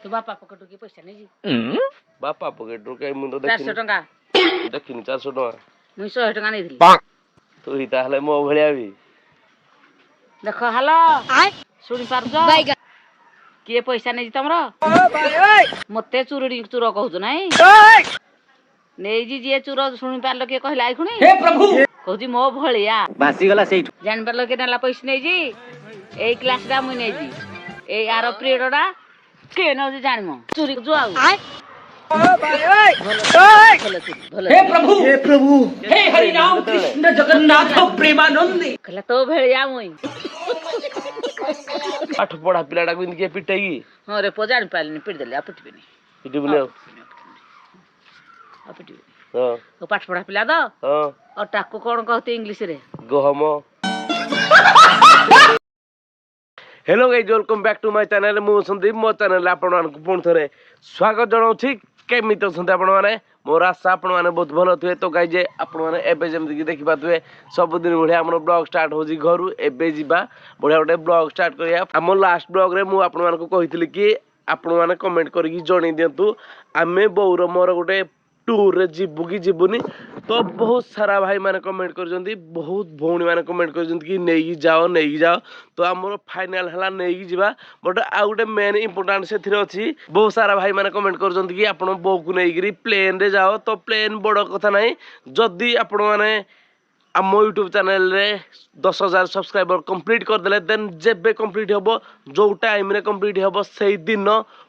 ତୁ ବାପା ପକେଟରୁ କି ପଇସା ନେଇଛି? ବାପା ପକେଟରୁ କାଇଁ ମୁଁ ତ 400 ଟଙ୍କା ଦେଖିନି 400 ଟଙ୍କା ମୁଁ 100 ଟଙ୍କା ନେଇଥିଲି। ତୁ ହି ତାହେଲେ ମୋ ଭଳିଆ ବି ଦେଖ ହାଲୋ ଶୁଣି ପାରୁଛ କିଏ ପଇସା ନେଇଛି ତମର? ମତେ ଚୁର କହୁଛ ନାଇଁ? ନେଇଛି ଯିଏ ଚୁର ଶୁଣି ପାରିଲ କିଏ କହିଲା ଏଇ ଖୁଣି କହୁଛି ମୋ ଭଳିଆ ଭାସିଗଲା ସେଇଠୁ। ଜାଣିପାରିଲ କିଏ ନେଲା ପଇସା ନେଇଛି? ଏଇ କ୍ଲାସ ଟା ମୁଇଁ ନେଇଛି, ଏଇ ଆର ପିରିୟଡ ଟା କିଏ ନେଉଛି ଜାଣିମ ଚୁରି କରୁଛୁ ଆଉ। हे प्रभु हे हरि राम कृष्ण जगन्नाथ प्रेमानंद କହିଲା ତୋ ଭଳିଆ ମୁଇଁ। ପାଠ ପଢା ପିଲାଟାକୁ ଏମିତି କିଏ ପିଟେଇକି ହଁ ରେ ପୁଅ ଜାଣିପାରିଲିନି ପିଟିଦେଲି ଆଉ ପିଟିବିନି। ପିଟିବୁନି ଆଉ ପିଟିବିନି। ହଁ ତୋ ପାଠ ପଢା ପିଲା ତ ହଁ ଆଉ ତାକୁ କଣ କହନ୍ତି ଇଂଲିଶରେ? ଗହମ। Hello guys welcome back to my channel मु संदीप मो चैनल आपण मानक पुणी थरे स्वागत जनाउछि। केमित अछन्ते आपण माने? मोर आशा आपण माने बहुत भलो थिए। तो गाइस जे आपण माने एबे जेमति कि देखि पाथुए सब दिन बढ़िया हमर ब्लॉग स्टार्ट होजी घरु एबे जिबा बढ़िया गोटे ब्लॉग स्टार्ट करिया। हमर लास्ट ब्लॉग रे मु आपण मानक कहितली कि आपण माने कमेंट करिकि जणै दियंतु आमे बौर मोर गोटे टूर रे जिबु कि जिबुनी। तो बहुत सारा भाई माने कमेंट कर बहुत भौणी माने कमेंट कर कि नहीं जाओ तो आमर फाइनाल हला नहीं जिबा। बट आ गोटे मेन इंपोर्टेंट से अच्छी बहुत सारा भाई माने कमेंट कर कि आपण बो को नहीं प्लेन रे जाओ। तो प्लेन बड़ कथा नहीं जदि आपण माने आम यूट्यूब चैनल रे 10,000 सब्सक्राइबर कंप्लीट करदे देन जेबे कंप्लीट हम जो टाइम रे कंप्लीट हम से दिन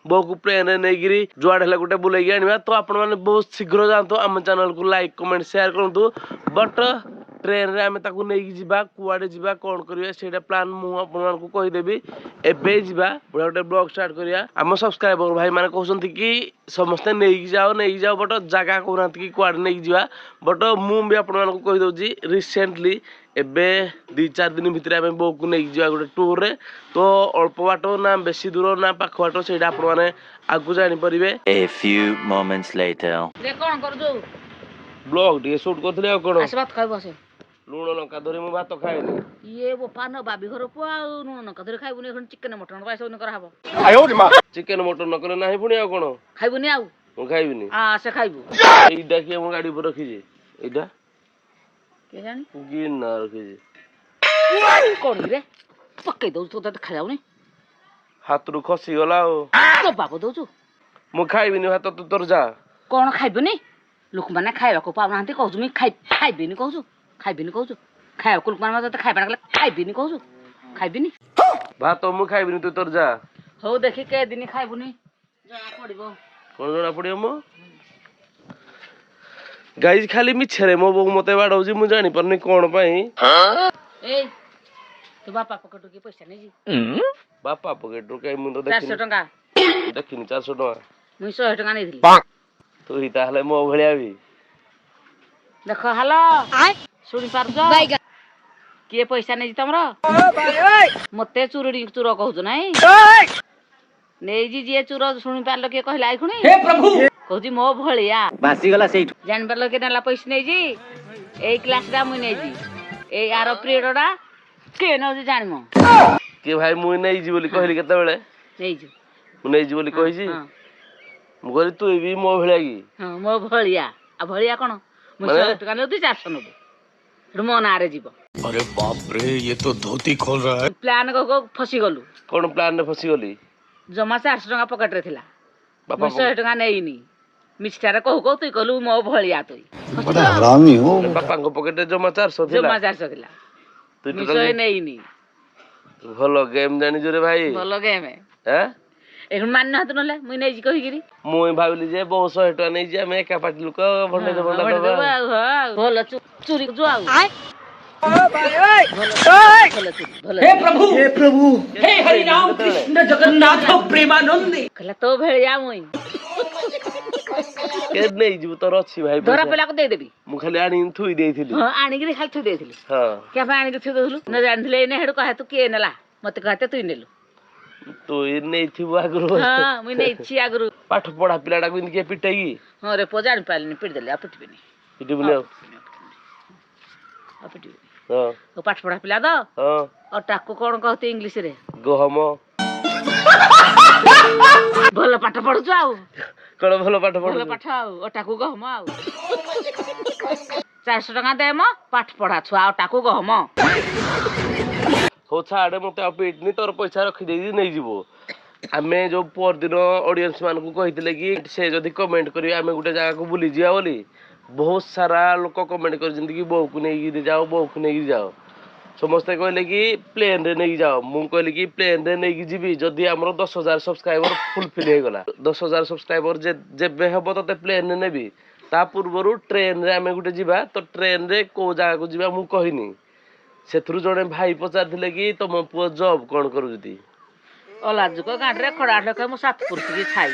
बो को प्लेन रे नहीं जुआड़ है गोटे बुलाई आना। तो आपण मैंने बहुत शीघ्र जातु आम चैनल को लाइक कमेंट शेयर करूँ। बट ट्रेन रे आमे ताकू नहीं जीवा कुआडे जीवा कौन करिया सेटा प्लान मु आपन मानकू कहि देबी। एबे जीवा बड़ा गोटे ब्लॉग स्टार्ट करिया। आम सब्सक्राइबर भाई माने कहउछंती कि समस्ते नहीं जाओ बट जगह कहउनांती कि कुआडे नहीं जीवा। बट मु भी आपन मानकू कहि दउची रिसेंटली एबे 2-4 दिन भितर आमे बो को नहीं जीवा गोटे टूर रे। तो अल्प बाट ना बेसी दूर ना पाख बाट सेटा आपन माने आगु जानि परिबे। A few moments later रे कोन करजो ब्लॉग डी शूट करथले आ कोन आसे भात खाइ बसे लूण लंका धरी मु भात खाएनी। ये बोपा न बाबी घर पुआ नुन न कदरे खाइबुनी एखन चिकन मटन पाइसो न कराहबो। चिकन मटन न करे नाही पुणी आ कोन खाइबुनी आउ मु खाइबिनी। आ से खाइबु एइडा के मु गाड़ी पर रखी जे एइडा के जानी गिन ना रखी जे कोन रे पक्कै दउ तो त खाइबुनी हाथ रु खसी गला ओ तो बाबू दउचु मु खाइबिनी भात तू तोर जा कोन खाइबुनी लोक माने खाइबा को पाउ नांती कहजु मी खाइबिनी कहजु खाइबा को लोक माने त खाइबा लागले खाइबिनी कहजु खाइबिनी भात मु खाइबिनी तू तोर जा हो देखि के दिन खाइबुनी जना पड़िबो कोन जना पड़ियो मो गाइस खाली मिछरे मो बो मते बाडौजी मु जानि परनी कोन पई। ए तू बापा पकेटू की पैसा नहीं जी? बापा पकेटू काई मु तो 400 टଙ୍କା देखिनी 400 टଙ୍କା मुई 100 टଙ୍କା नेइथिली। तू ही ताहले मो भलिया भी देख हालो सुनि पारुछ किए पैसा नहीं तमरो? मते चुर कहउछ नाही? नहीं जी जे चुर सुनि पारलो के कहला आई खुनी? हे प्रभु कहउची मो भलिया भासिगला ସେଇଠୁ। जानि पारलो के नेला पैसा नहीं जी? एई क्लास रा मुई नहीं जी, एई आरो पीरियड रा के नउजी जानिमो के भाई मु नहीं जी बोली कहली केते बेले नहीं जी मु नहीं जी बोली कहि जी मु कहली तू भी मो भलिया की हां मो भलिया आ भलिया कोन मु 100 टका नेउती 400 नेबो रुमो नारे जीव। अरे बाप रे ये तो धोती खोल रहा है। प्लान को फसी गलु कोन प्लान रे फसी गली जमा 400 टका पकेट रे थिला बापा 100 टका नेइनी मिस्टर कहू तु कहलु मो भलिया तु बड़ा हरामी हो। बापा को पकेट रे जमा 400 थिला जमा 400 थिला तू मिसय नेइनी भलो गेम जानि जोरे भाई भलो गेम है हैं एखन मान हात नले मुई नै जी कहिगिरी मुई भाबिली जे बहुत 100 टका नै जे हम एका पाटी लोक भंडे भंडा दबा भलो चोरी जो आउ हे प्रभु हे हरि राम कृष्ण जगन्नाथ प्रेमानंद कहला तो भेड़िया मुई के नै जीव तोर अछि भाई धरा पेला को दे देबी मु खाली आनी थुई देइथिली हां आनी गिरी खाली थुई देइथिली हां के आनी थुई देलु न जानथिले ने हेड कहे तू के नेला मते कहते तू नेलु तो ए नै थिबो आगरो हां मुई नै छी आगरु पाठ पढा पिलाडा को इनके पिटाई हां रे पोजान पालिनी पिट देले आ पिटबेनी पिटी बुले आ पिटबेनी हां तो पाठ पढा पिला द हां और टाको कोन कहते इंग्लिश रे गहम भलो ପାଠ ପଢୁଛୁ ଆଉ କଣ ଭଲ ପାଠ ଭଲ ପଢୁଛୁ? ପାଠ ଆଉ ଅଟାକୁ ଗହମ ଆଉ 400 ଟଙ୍କା ଦେ ମ ପାଠ ପଢା ଛୁଆ ଅଟାକୁ ଗହମ। ହଉ ଛାଡେ ମତେ ଆଉ ପିଟନି ତୋର ପଇସା ରଖିଦେଇକି ନେଇଯିବ। ଆମେ ଯୋଉ ପରଦିନ ଅଡିଏନ୍ସ ମାନଙ୍କୁ କହିଥିଲେ କି ସେ ଯଦି କମେଣ୍ଟ କରିବେ ଆମେ ଗୋଟେ ଜାଗାକୁ ବୁଲି ଯିବା ବୋଲି ବହୁତ ସାରା ଲୋକ କମେଣ୍ଟ କରିଛନ୍ତି କି ବୋଉକୁ ନେଇକି ଯାଅ ବୋଉକୁ ନେଇକି ଯାଅ। ସମସ୍ତେ କହିଲେ କି ପ୍ଲେନରେ ନେଇକି ଯାଅ। ମୁଁ କହିଲି କି ପ୍ଲେନରେ ନେଇକି ଯିବି ଯଦି ଆମର 10,000 ସବସ୍କ୍ରାଇବର ଫୁଲଫିଲ୍ ହେଇଗଲା। 10,000 ସବସ୍କ୍ରାଇବର ଯେବେ ହବ ତତେ ପ୍ଲେନରେ ନେବି। ତା ପୂର୍ବରୁ ଟ୍ରେନରେ ଆମେ ଗୋଟେ ଯିବା। ତ ଟ୍ରେନରେ କୋଉ ଜାଗାକୁ ଯିବା ମୁଁ କହିନି। ସେଥିରୁ ଜଣେ ଭାଇ ପଚାରିଥିଲେ କି ତମ ପୁଅ ଜବ୍ କଣ କରୁଛନ୍ତି? ଅଲାଜୁକ ଗାଁରେ ଖଡା ଲୋକ ମୁଁ ସାତପୁରକି ଛାଇ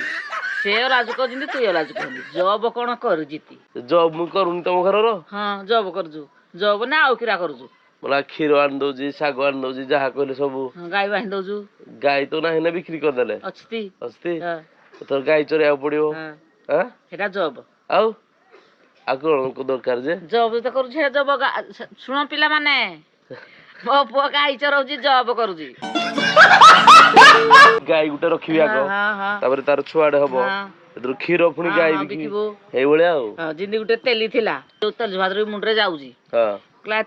ସେ ଅଲାଜୁକ ଯେମିତି ତୁ ଅଲାଜୁକ ହେନ୍ତି ଜବ କଣ କରୁଛି ତି? ଜବ୍ ମୁଁ କରୁନି ତମ ଘରର। ହଁ ଜବ କରୁଛୁ ଜବ ନା ଆଉ କିରା କରୁଛୁ? मला କ୍ଷୀର ଆଣି ଦଉଛି ଶାଗ ଆଣି ଦଉଛି ଯାହା କହିଲେ ସବୁ। ଗାଈ ବାହି ଦଉଛୁ ଗାଈ ତ ନାହିଁ ନା ବିକ୍ରି କରିଦେଲେ ଅଛି ତି? ଅସ୍ତି ହଁ ତୋର ଗାଈ ଚରେଇବାକୁ ପଡିବ। ହଁ ଆଁ ସେଟା ଜବ ଆଉ ଆଉ କଣ ଦରକାର ଯେ? ଜବ ତ କରୁଛି ସେଟା ଜବ ଶୁଣ ପିଲାମାନେ ମୋ ପୁଅ ଗାଈ ଚରଉଛି ଜବ କରୁଛି। ଗାଈ ଗୋଟେ ରଖିବି ଆଗ ହଁ ହଁ ତାପରେ ତାର ଛୁଆଟେ ହବ ହଁ ସେଥିରୁ କ୍ଷୀର ପୁଣି ହଁ ଗାଈ ହଁ ବିକିବି ବିକିବୁ। ଏଇଭଳିଆ ଆଉ। ହଁ ଯେମିତି ଗୋଟେ ତେଲି ଥିଲା ଯୋଉ ତେଲ ଭାଦ୍ର ମୁଣ୍ଡରେ ଯାଉଛି ହଁ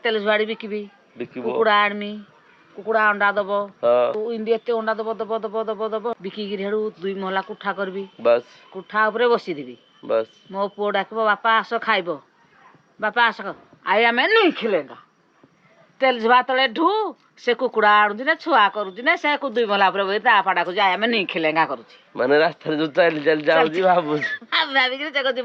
ତେଲ ଝାଡି ବିକିବି ବିକିବ କୁକୁଡ଼ା ଆଣିବି କୁକୁଡ଼ା ଅଣ୍ଡା ଦବ ହଁ ଇନ୍ତି ଏତେ ଅଣ୍ଡା ଦବ ଦବ ଦବ ଦବ ଦବ ବିକିକିରି ହେଡୁ 2 ମହଲା କୁଠା କରିବି ବାସ୍ କୁଠା ଉପରେ ବସିଥିବି ବାସ୍ ମୋ ପୁଅ ଡାକିବ ବାପା ଆସ ଖାଇବ ବାପା ଆସ ଆଇ ଆମେ ନେଇଖିଲେଙ୍ଗା ତେଲ ଝିବା ତଳେ ଢୁ ସେ କୁକୁଡ଼ା ଆଣୁଛି ନା ଛୁଆ କରୁଛି ନା ସେ 2 ମହଲା ଉପରେ ବସି ତା ପାଡାକୁ ଯାଇ ଆମେ ନେଇଖିଲେଙ୍ଗା କରୁଛି। ମାନେ ରାସ୍ତାରେ ଯୋଉ ଚାଲି ଚାଲି ଯାଉଛି ଭାବୁଛି ଭାବିକିରି ସେ କହୁଛି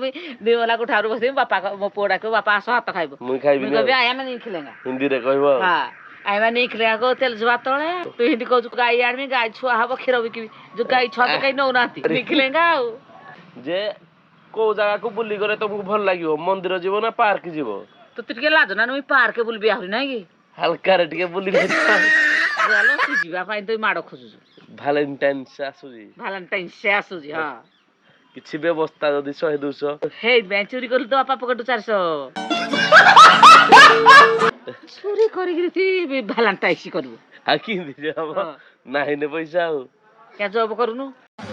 2 ମହଲା କୁଠାରୁ ବସିବି ବାପା ମୋ ପୁଅ ଡାକିବ ବାପା ଆସ ହାତ ଖାଇବ ମୁଇଁ ଖାଇବିନି କହିବି ଆଉ। ଆଇ ଆମେ ନେଇଖିଲେଙ୍ଗା ହିନ୍ଦୀରେ କହିବ ଆଉ। ହଁ ଆଇମା ନେଇଖିଲେଙ୍ଗା ତେଲ ଝିବା ତଳେ ତୁ ହିନ୍ତି କହୁଛୁ ଗାଈ ଆଣିବି ଗାଈ ଛୁଆ ହବ କ୍ଷୀର ବିକିବି ଯୋଉ ଗାଈ ଛୁଆ ତ କେହି ନଉନାହାନ୍ତି ନେଇଖିଲେଙ୍ଗା ଆଉ। ଯେ କୋଉ ଜାଗାକୁ ବୁଲି ଗଲେ ତମକୁ ଭଲ ଲାଗିବ ମନ୍ଦିର ଯିବ ନା ପାର୍କ ଯିବ? ତତେ ଟିକେ ଲାଜ ନା ମୁଇଁ ପାର୍କ ବୁଲିବି ଆହୁରି ନାଇଁ କି ହାଲକାରେ ଟିକେ ବୁଲି ଚାଲ ତୁ ଯିବା ପାଇଁ ତ ମାଡ ଖୋଜୁଛୁ ଭାଲେଣ୍ଟାଇନ୍ସ ଆସୁଛି ଭାଲେଣ୍ଟାଇନ୍ସ ସେ ଆସୁଛି ହଁ କିଛି ବ୍ୟବସ୍ଥା ଯଦି 100-200 ହେଇଥିପାଇଁ ଚୋରି କରିଲୁ ତ ବାପା ପକେଟୁ 400 ଚୋରି କରିକିରି ଭାଲେଣ୍ଟାଇନ୍ସ କରିବୁ ଆଉ କେମିତି ହବ ନାହିଁ ନେ ପଇସା ଆଉ क्या जॉब करूनु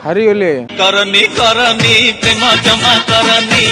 हरिओले करनी करनी प्रेम जमा करनी